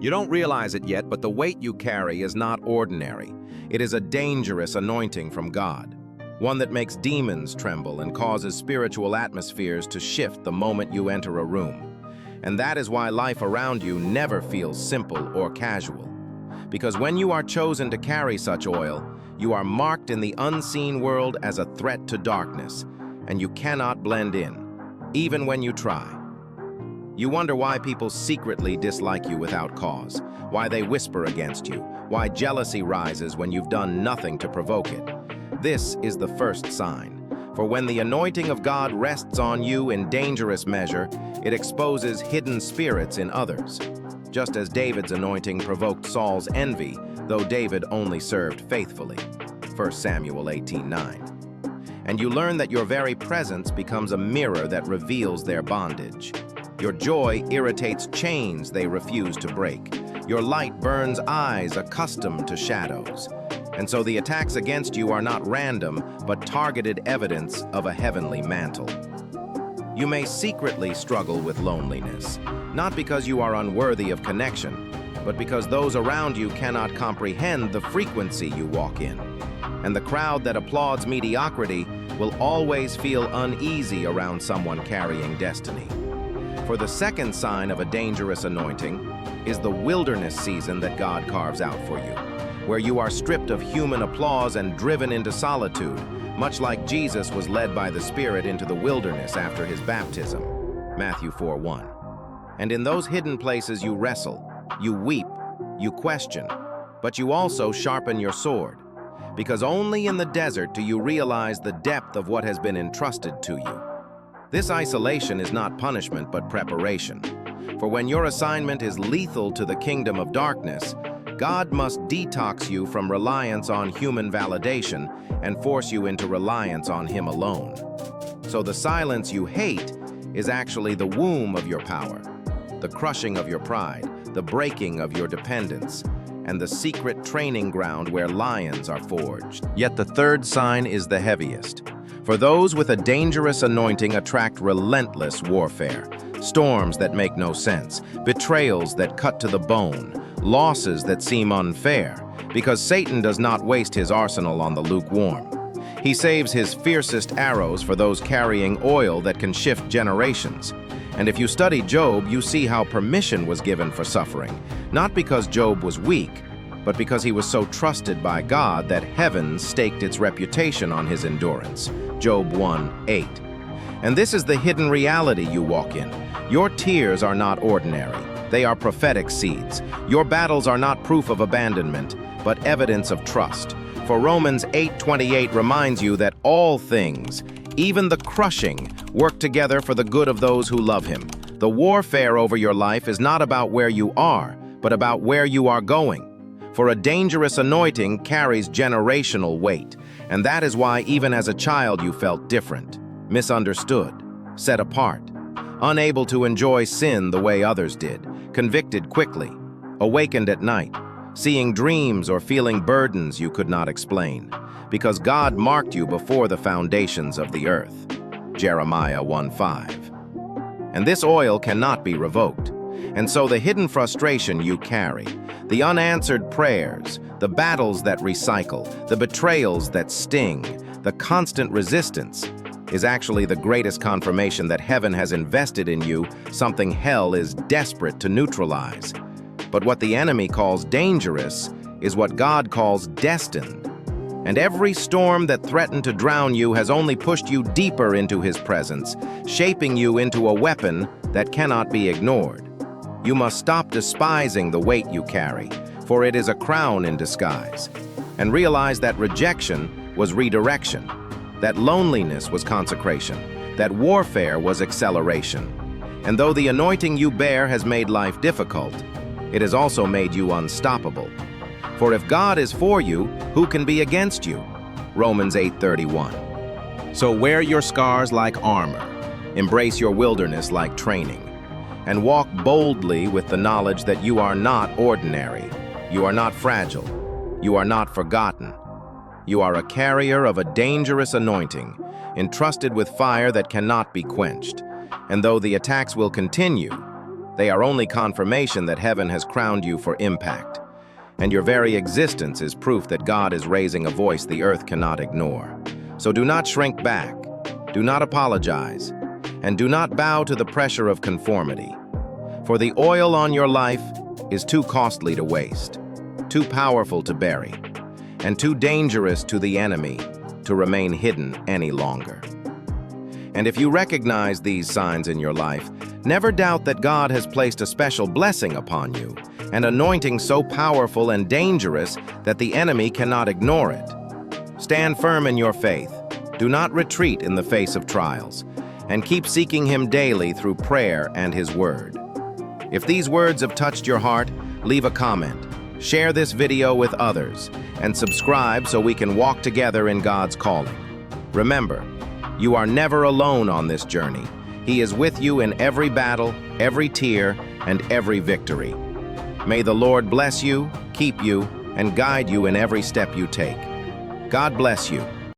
You don't realize it yet, but the weight you carry is not ordinary. It is a dangerous anointing from God, one that makes demons tremble and causes spiritual atmospheres to shift the moment you enter a room. And that is why life around you never feels simple or casual. Because when you are chosen to carry such oil, you are marked in the unseen world as a threat to darkness, and you cannot blend in, even when you try. You wonder why people secretly dislike you without cause, why they whisper against you, why jealousy rises when you've done nothing to provoke it. This is the first sign. For when the anointing of God rests on you in dangerous measure, it exposes hidden spirits in others. Just as David's anointing provoked Saul's envy, though David only served faithfully. 1 Samuel 18:9. And you learn that your very presence becomes a mirror that reveals their bondage. Your joy irritates chains they refuse to break. Your light burns eyes accustomed to shadows. And so the attacks against you are not random, but targeted evidence of a heavenly mantle. You may secretly struggle with loneliness, not because you are unworthy of connection, but because those around you cannot comprehend the frequency you walk in. And the crowd that applauds mediocrity will always feel uneasy around someone carrying destiny. For the second sign of a dangerous anointing is the wilderness season that God carves out for you, where you are stripped of human applause and driven into solitude, much like Jesus was led by the Spirit into the wilderness after his baptism. Matthew 4:1. And in those hidden places you wrestle, you weep, you question, but you also sharpen your sword, because only in the desert do you realize the depth of what has been entrusted to you. This isolation is not punishment but preparation. For when your assignment is lethal to the kingdom of darkness, God must detox you from reliance on human validation and force you into reliance on Him alone. So the silence you hate is actually the womb of your power, the crushing of your pride, the breaking of your dependence, and the secret training ground where lions are forged. Yet the third sign is the heaviest. For those with a dangerous anointing attract relentless warfare, storms that make no sense, betrayals that cut to the bone, losses that seem unfair, because Satan does not waste his arsenal on the lukewarm. He saves his fiercest arrows for those carrying oil that can shift generations. And if you study Job, you see how permission was given for suffering, not because Job was weak, but because he was so trusted by God that heaven staked its reputation on his endurance. Job 1:8. And this is the hidden reality you walk in. Your tears are not ordinary. They are prophetic seeds. Your battles are not proof of abandonment, but evidence of trust. For Romans 8:28 reminds you that all things, even the crushing, work together for the good of those who love Him. The warfare over your life is not about where you are, but about where you are going. For a dangerous anointing carries generational weight, and that is why even as a child you felt different, misunderstood, set apart, unable to enjoy sin the way others did, convicted quickly, awakened at night, seeing dreams or feeling burdens you could not explain, because God marked you before the foundations of the earth. Jeremiah 1:5. And this oil cannot be revoked. And so the hidden frustration you carry, the unanswered prayers, the battles that recycle, the betrayals that sting, the constant resistance, is actually the greatest confirmation that heaven has invested in you, something hell is desperate to neutralize. But what the enemy calls dangerous is what God calls destined. And every storm that threatened to drown you has only pushed you deeper into His presence, shaping you into a weapon that cannot be ignored. You must stop despising the weight you carry, for it is a crown in disguise, and realize that rejection was redirection, that loneliness was consecration, that warfare was acceleration. And though the anointing you bear has made life difficult, it has also made you unstoppable. For if God is for you, who can be against you? Romans 8:31. So wear your scars like armor, embrace your wilderness like training, and walk boldly with the knowledge that you are not ordinary, you are not fragile, you are not forgotten. You are a carrier of a dangerous anointing, entrusted with fire that cannot be quenched. And though the attacks will continue, They are only confirmation that heaven has crowned you for impact. And your very existence is proof that God is raising a voice the earth cannot ignore. So do not shrink back, do not apologize, and do not bow to the pressure of conformity. For the oil on your life is too costly to waste, too powerful to bury, and too dangerous to the enemy to remain hidden any longer. And if you recognize these signs in your life, never doubt that God has placed a special blessing upon you, an anointing so powerful and dangerous that the enemy cannot ignore it. Stand firm in your faith. Do not retreat in the face of trials, and keep seeking Him daily through prayer and His Word. If these words have touched your heart, leave a comment, share this video with others, and subscribe so we can walk together in God's calling. Remember, you are never alone on this journey. He is with you in every battle, every tear, and every victory. May the Lord bless you, keep you, and guide you in every step you take. God bless you.